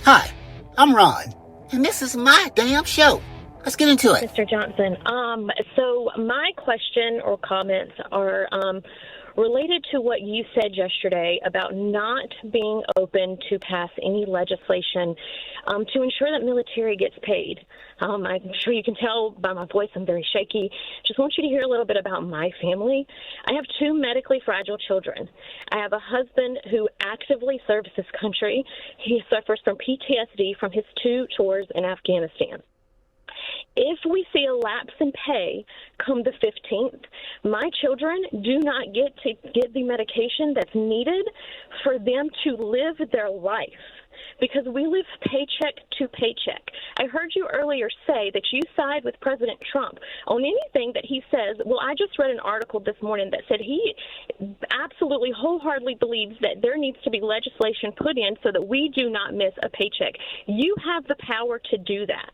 Hi, I'm Ron, and this is my damn show. Let's get into it. Mr. Johnson, so my question or comments are related to what you said yesterday about not being open to pass any legislation to ensure that military gets paid. I'm sure you can tell by my voice I'm very shaky. Just want you to hear a little bit about my family. I have two medically fragile children. I have a husband who actively serves this country. He suffers from PTSD from his 2 tours in Afghanistan. If we see a lapse in pay come the 15th, my children do not get to get the medication that's needed for them to live their life, because we live paycheck to paycheck. I heard you earlier say that you side with President Trump on anything that he says. Well, I just read an article this morning that said he absolutely wholeheartedly believes that there needs to be legislation put in so that we do not miss a paycheck. You have the power to do that.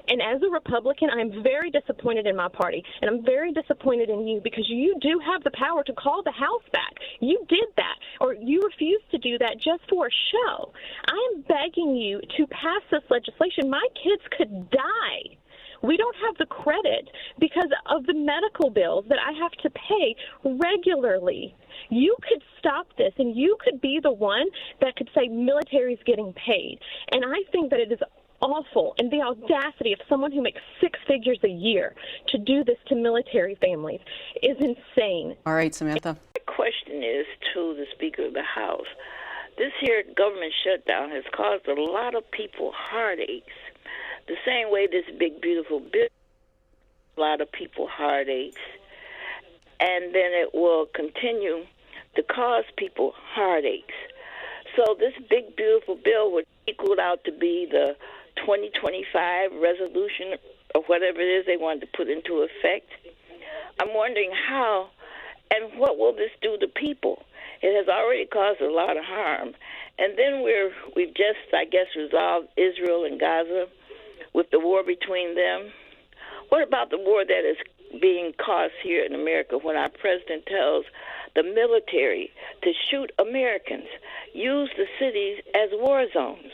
And as a Republican, I'm very disappointed in my party, and I'm very disappointed in you, because you do have the power to call the House back. You did that, or you refused to do that just for a show. I am begging you to pass this legislation. My kids could die. We don't have the credit because of the medical bills that I have to pay regularly. You could stop this, and you could be the one that could say military is getting paid. And I think that it is awful, and the audacity of someone who makes 6 figures a year to do this to military families is insane. All right, Samantha. My question is to the Speaker of the House. This here government shutdown has caused a lot of people heartaches. The same way this big, beautiful bill, a lot of people heartaches. And then it will continue to cause people heartaches. So this big, beautiful bill would equal out to be the 2025 resolution or whatever it is they wanted to put into effect. I'm wondering how and what will this do to people? It has already caused a lot of harm. And then we've just, I guess, resolved Israel and Gaza with the war between them. What about the war that is being caused here in America when our president tells the military to shoot Americans, use the cities as war zones?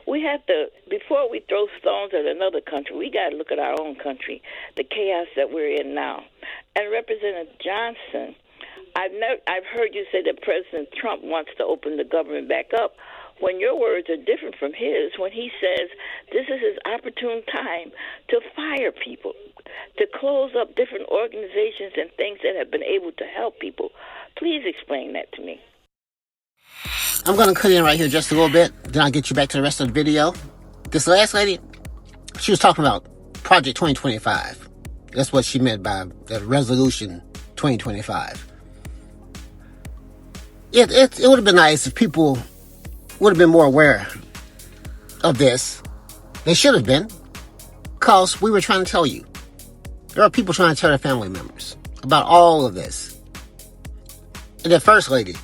We have to, before we throw stones at another country, we got to look at our own country, the chaos that we're in now. And Representative Johnson, I've heard you say that President Trump wants to open the government back up, when your words are different from his, when he says this is his opportune time to fire people, to close up different organizations and things that have been able to help people. Please explain that to me. I'm going to cut in right here just a little bit, then I'll get you back to the rest of the video. This last lady, she was talking about Project 2025. That's what she meant by the resolution 2025. It would have been nice if people would have been more aware of this. They should have been, because we were trying to tell you. There are people trying to tell their family members about all of this. And the first lady,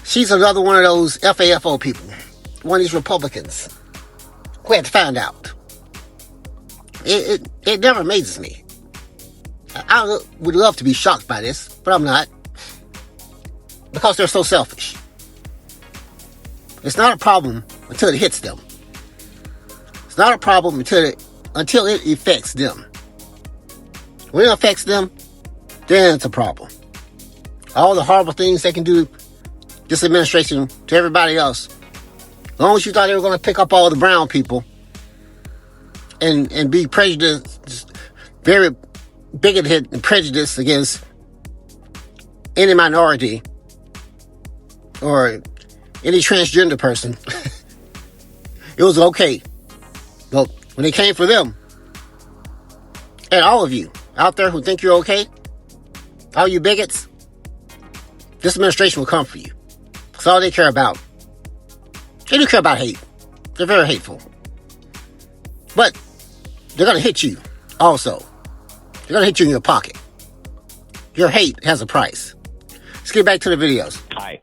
she's another one of those FAFO people, one of these Republicans who had to find out. It never amazes me. I would love to be shocked by this, but I'm not, because they're so selfish. It's not a problem until it hits them. It's not a problem until it affects them. When it affects them, then it's a problem. All the horrible things they can do, this administration, to everybody else, as long as you thought they were going to pick up all the brown people and be prejudiced, very bigoted and prejudiced against any minority or any transgender person, it was okay. But when it came for them, and all of you out there who think you're okay, all you bigots, this administration will come for you. That's all they care about. They do care about hate. They're very hateful. But they're going to hit you also. They're going to hit you in your pocket. Your hate has a price. Let's get back to the videos. Hi.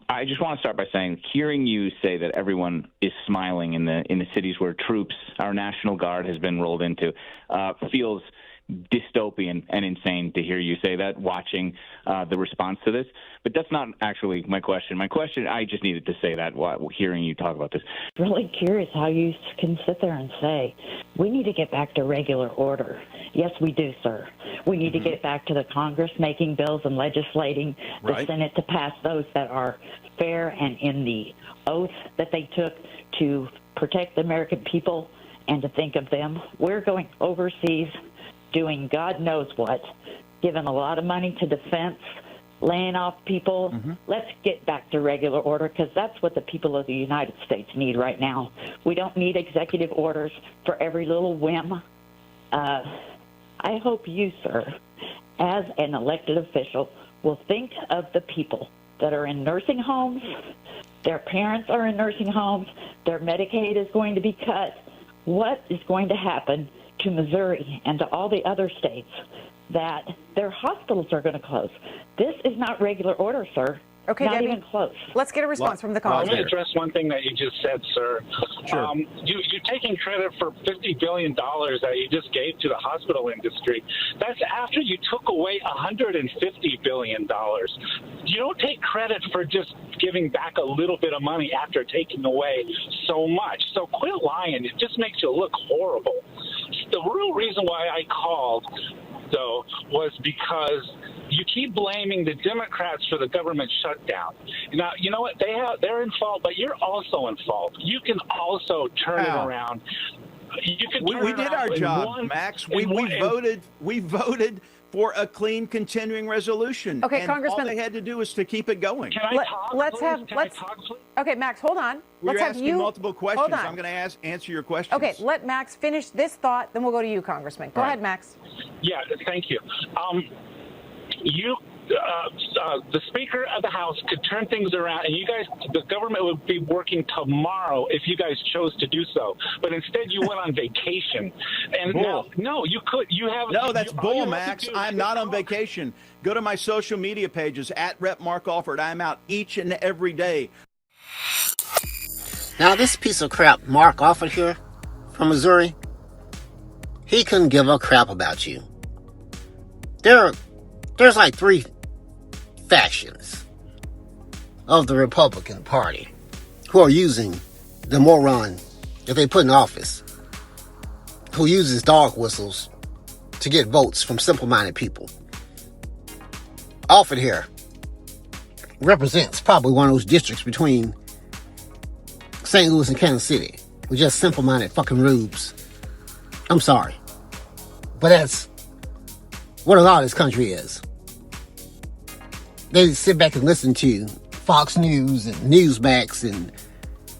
I just want to start by saying, hearing you say that everyone is smiling in the cities where troops, our National Guard, has been rolled into, feels dystopian and insane to hear you say that, watching the response to this. But that's not actually my question. My question, I just needed to say that while hearing you talk about this. Really curious how you can sit there and say, we need to get back to regular order. Yes, we do, sir. We need to get back to the Congress making bills and legislating, the Senate to pass those that are fair and in the oath that they took to protect the American people and to think of them. We're going overseas doing God knows what, giving a lot of money to defense, laying off people. Let's get back to regular order, because that's what the people of the United States need right now. We don't need executive orders for every little whim. I hope you, sir, as an elected official, will think of the people that are in nursing homes. Their parents are in nursing homes. Their Medicaid is going to be cut. What is going to happen to Missouri and to all the other states that their hospitals are going to close? This is not regular order, sir. Okay, not Debbie, even close. Let's get a response from the caller. Let me address one thing that you just said, sir. Sure. You're taking credit for $50 billion that you just gave to the hospital industry. That's after you took away $150 billion. You don't take credit for just giving back a little bit of money after taking away so much. So quit lying. It just makes you look horrible. The real reason why I called, though, was because you keep blaming the Democrats for the government shutdown. Now, you know what? They're in fault, but you're also in fault. You can also turn it around. You can We did our job, Max. We voted for a clean continuing resolution. Okay, and Congressman, all they had to do was to keep it going. Can I talk, please? Okay, Max, hold on. We're let's have asking you multiple questions. Hold on. I'm going to answer your questions. Okay, let Max finish this thought, then we'll go to you, Congressman. Go ahead, Max. Yeah, thank you. The Speaker of the House could turn things around, and you guys, the government would be working tomorrow if you guys chose to do so. But instead, you went on vacation. And now, no, you could. You have. No, that's bull, Max. I'm not on vacation. Go to my social media pages, at Rep. Mark Alford. I'm out each and every day. Now, this piece of crap, Mark Alford here from Missouri, he couldn't give a crap about you. There's like three factions of the Republican Party who are using the moron that they put in office, who uses dog whistles to get votes from simple-minded people. Alford here represents probably one of those districts between St. Louis and Kansas City with just simple-minded fucking rubes. I'm sorry, but that's what a lot of this country is. They sit back and listen to Fox News and Newsmax, and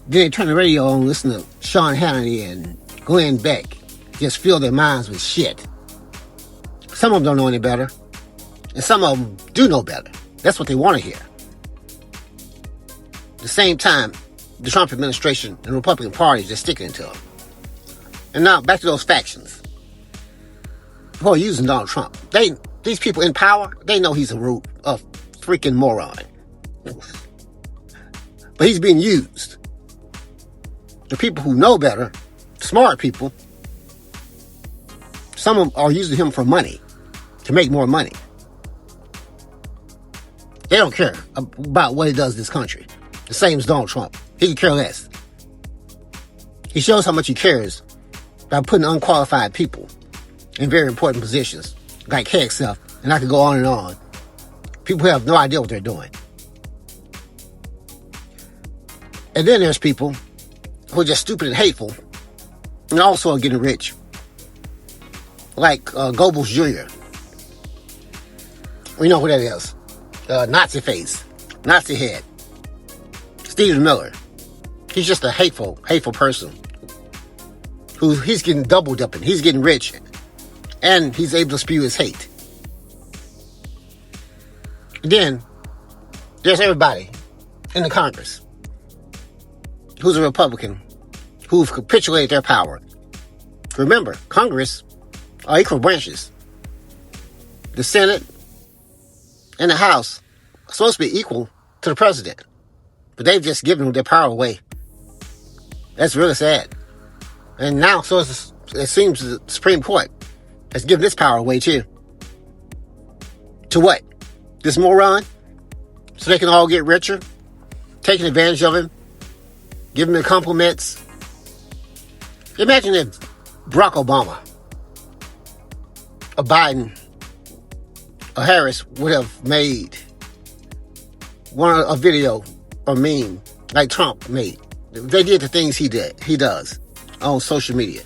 then they turn the radio on and listen to Sean Hannity and Glenn Beck. Just fill their minds with shit. Some of them don't know any better, and some of them do know better. That's what they want to hear. At the same time, the Trump administration and the Republican Party is just sticking to them. And now, back to those factions who are using Donald Trump. These people in power, they know he's a freaking moron. But he's being used. The people who know better, smart people, some of them are using him for money, to make more money. They don't care about what he does in this country. The same as Donald Trump. He could care less. He shows how much he cares by putting unqualified people in very important positions, like Hegseth, and I could go on and on. People who have no idea what they're doing. And then there's people who are just stupid and hateful, and also are getting rich, like Goebbels Jr. We know who that is. Nazi face, Nazi head. Stephen Miller. He's just a hateful person. He's getting double dipping. He's getting rich. And he's able to spew his hate. Then, there's everybody in the Congress who's a Republican, who've capitulated their power. Remember, Congress are equal branches. The Senate and the House are supposed to be equal to the president. But they've just given their power away. That's really sad. And now, it seems the Supreme Court has given this power away too. To what? This moron? So they can all get richer? Taking advantage of him? Giving him compliments? Imagine if Barack Obama, a Biden, a Harris would have made a video or meme like Trump made. They did the things he does on social media.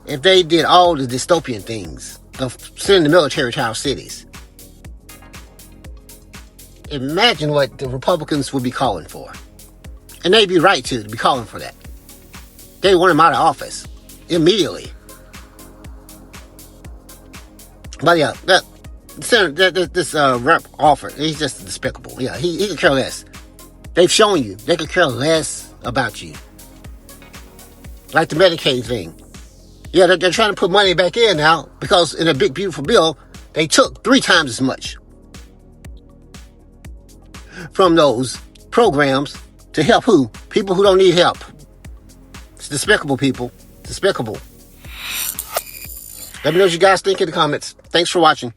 If they did all the dystopian things of sending the military to our cities, imagine what the Republicans would be calling for. And they'd be right to be calling for that. They want him out of office immediately. But yeah, this rep offer, he's just despicable. Yeah, he could care less. They've shown you they could care less about you. Like the Medicaid thing. Yeah, they're trying to put money back in now because in a big, beautiful bill, they took 3 times as much from those programs to help who? People who don't need help. It's despicable, people. Despicable. Let me know what you guys think in the comments. Thanks for watching.